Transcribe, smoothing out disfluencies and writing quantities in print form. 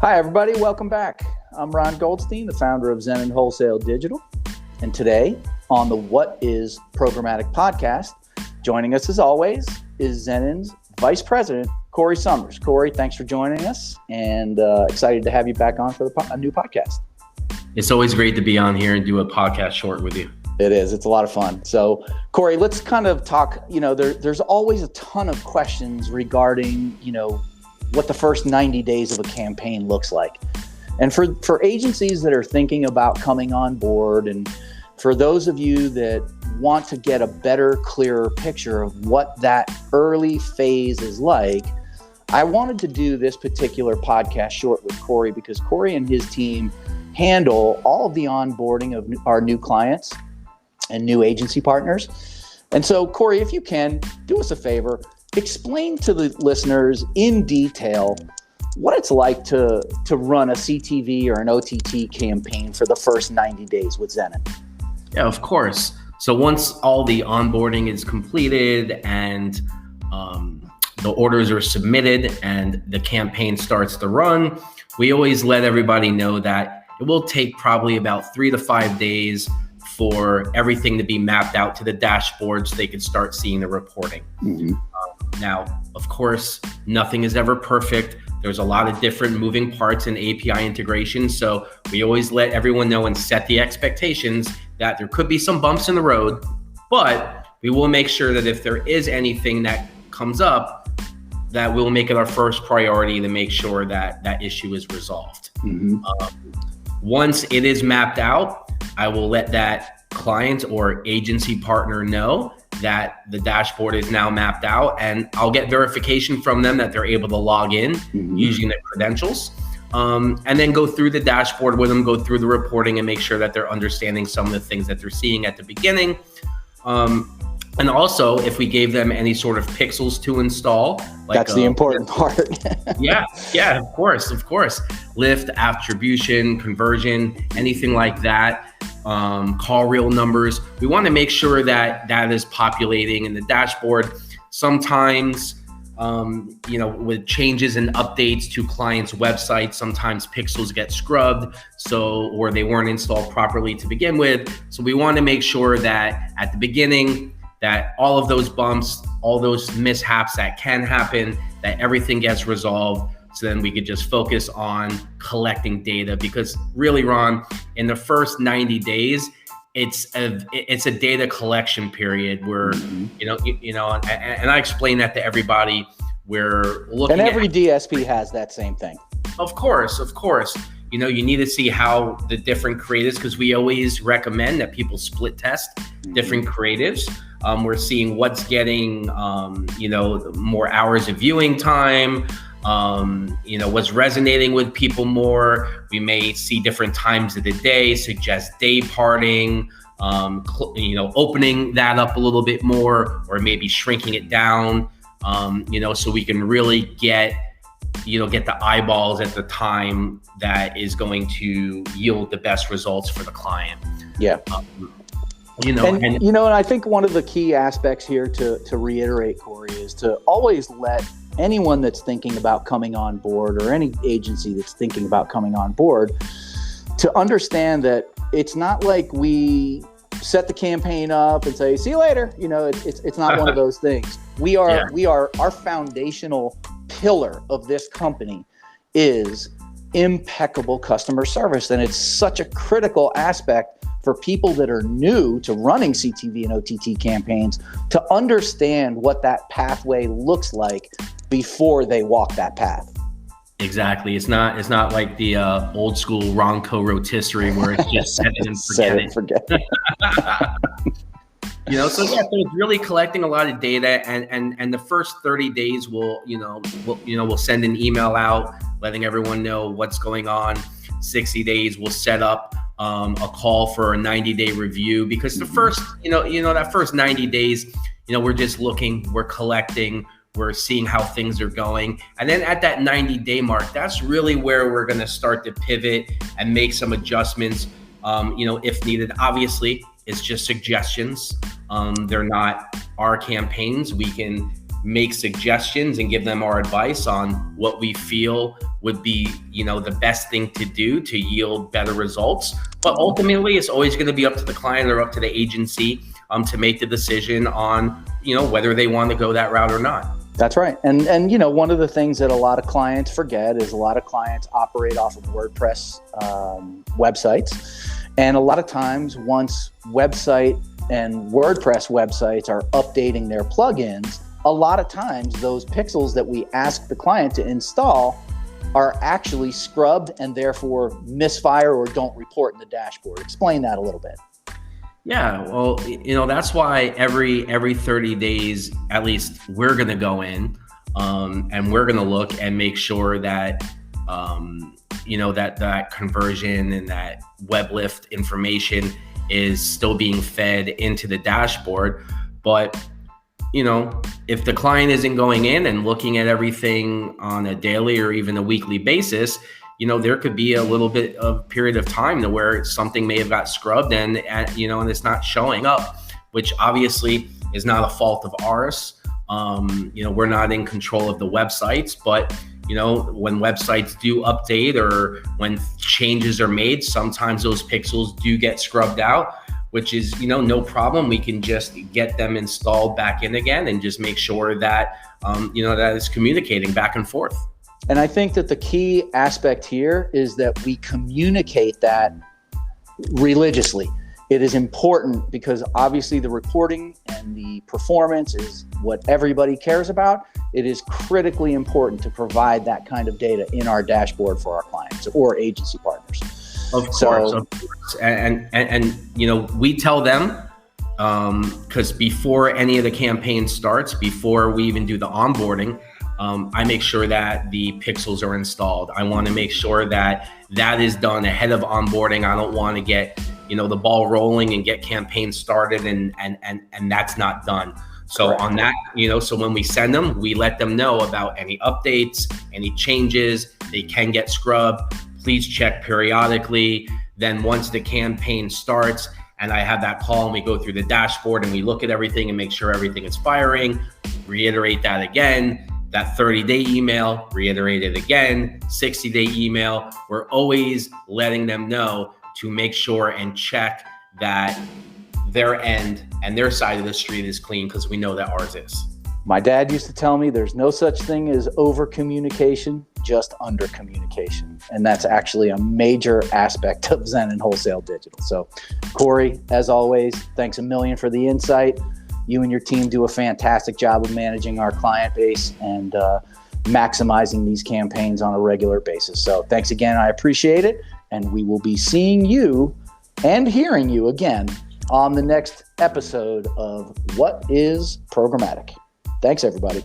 Hi, everybody. Welcome back. I'm Ron Goldstein, the founder of Zenon Wholesale Digital. And today on the What is Programmatic podcast, joining us as always is Zenon's Vice President, Corey Summers. Corey, thanks for joining us and excited to have you back on for a new podcast. It's always great to be on here and do a podcast short with you. It is. It's a lot of fun. So, Corey, let's kind of talk, there's always a ton of questions regarding, what the first 90 days of a campaign looks like. And for agencies that are thinking about coming on board, and for those of you that want to get a better, clearer picture of what that early phase is like, I wanted to do this particular podcast short with Corey because Corey and his team handle all of the onboarding of our new clients and new agency partners. And so, Corey, if you can, do us a favor, explain to the listeners in detail what it's like to run a CTV or an OTT campaign for the first 90 days with Zenon. Yeah, of course. So once all the onboarding is completed and the orders are submitted and the campaign starts to run, we always let everybody know that it will take probably about 3 to 5 days for everything to be mapped out to the dashboard so they can start seeing the reporting. Mm-hmm. Now, of course, nothing is ever perfect. There's a lot of different moving parts in API integration. So we always let everyone know and set the expectations that there could be some bumps in the road, but we will make sure that if there is anything that comes up, that we'll make it our first priority to make sure that that issue is resolved. Mm-hmm. Once it is mapped out, I will let that client or agency partner know that the dashboard is now mapped out, and I'll get verification from them that they're able to log in using their credentials, and then go through the dashboard with them, go through the reporting and make sure that they're understanding some of the things that they're seeing at the beginning. And also, if we gave them any sort of pixels to install, like that's the important part. yeah, of course. Lift, attribution, conversion, anything like that. Call reel numbers. We want to make sure that that is populating in the dashboard. Sometimes, with changes and updates to clients' websites, sometimes pixels get scrubbed, or they weren't installed properly to begin with. So we want to make sure that at the beginning, that all of those bumps, all those mishaps that can happen, that everything gets resolved. So then we could just focus on collecting data, because really, Ron, in the first 90 days, it's a data collection period where, and I explain that to everybody. We're looking and every DSP has that same thing. Of course. You need to see how the different creatives, because we always recommend that people split test different creatives. We're seeing what's getting, more hours of viewing time, what's resonating with people more. We may see different times of the day, suggest day parting, opening that up a little bit more, or maybe shrinking it down, so we can really get the eyeballs at the time that is going to yield the best results for the client. Yeah. And I think one of the key aspects here to reiterate, Corey, is to always let anyone that's thinking about coming on board, or any agency that's thinking about coming on board, to understand that it's not like we set the campaign up and say, see you later. It's not one of those things. We are our foundational pillar of this company is impeccable customer service. And it's such a critical aspect for people that are new to running CTV and OTT campaigns to understand what that pathway looks like before they walk that path. Exactly. It's not like the old school Ronco rotisserie where it's just set it and forget it. So it's really collecting a lot of data, and the first 30 days we'll send an email out letting everyone know what's going on. 60 days we'll set up a call for a 90-day review, because the first, that first 90 days, we're just looking, we're collecting, we're seeing how things are going. And then at that 90-day mark, that's really where we're going to start to pivot and make some adjustments, if needed. Obviously, it's just suggestions. They're not our campaigns. We can make suggestions and give them our advice on what we feel would be, the best thing to do to yield better results. But ultimately, it's always going to be up to the client or up to the agency to make the decision on, whether they want to go that route or not. That's right. And one of the things that a lot of clients forget is a lot of clients operate off of WordPress websites. And a lot of times, once website and WordPress websites are updating their plugins, a lot of times those pixels that we ask the client to install are actually scrubbed and therefore misfire or don't report in the dashboard. Explain that a little bit. Yeah, well, that's why every 30 days, at least, we're going to go in and we're going to look and make sure that, that conversion and that web lift information is still being fed into the dashboard. But, if the client isn't going in and looking at everything on a daily or even a weekly basis, there could be a little bit of period of time to where something may have got scrubbed and it's not showing up, which obviously is not a fault of ours. We're not in control of the websites, but when websites do update or when changes are made, sometimes those pixels do get scrubbed out, which is, no problem. We can just get them installed back in again and just make sure that, that it's communicating back and forth. And I think that the key aspect here is that we communicate that religiously. It is important because obviously the reporting and the performance is what everybody cares about. It is critically important to provide that kind of data in our dashboard for our clients or agency partners. Of course. And we tell them, because before any of the campaign starts, before we even do the onboarding, I make sure that the pixels are installed. I want to make sure that is done ahead of onboarding. I don't want to get, the ball rolling and get campaigns started and that's not done. So Correct. On that, so when we send them, we let them know about any updates, any changes. They can get scrubbed. Please check periodically. Then once the campaign starts and I have that call and we go through the dashboard and we look at everything and make sure everything is firing, reiterate that again. That 30-day email, reiterate it again, 60-day email. We're always letting them know to make sure and check that their end and their side of the street is clean because we know that ours is. My dad used to tell me there's no such thing as over communication, just under communication. And that's actually a major aspect of Zenon Wholesale Digital. So Corey, as always, thanks a million for the insight. You and your team do a fantastic job of managing our client base and maximizing these campaigns on a regular basis. So thanks again. I appreciate it. And we will be seeing you and hearing you again on the next episode of What is Programmatic? Thanks, everybody.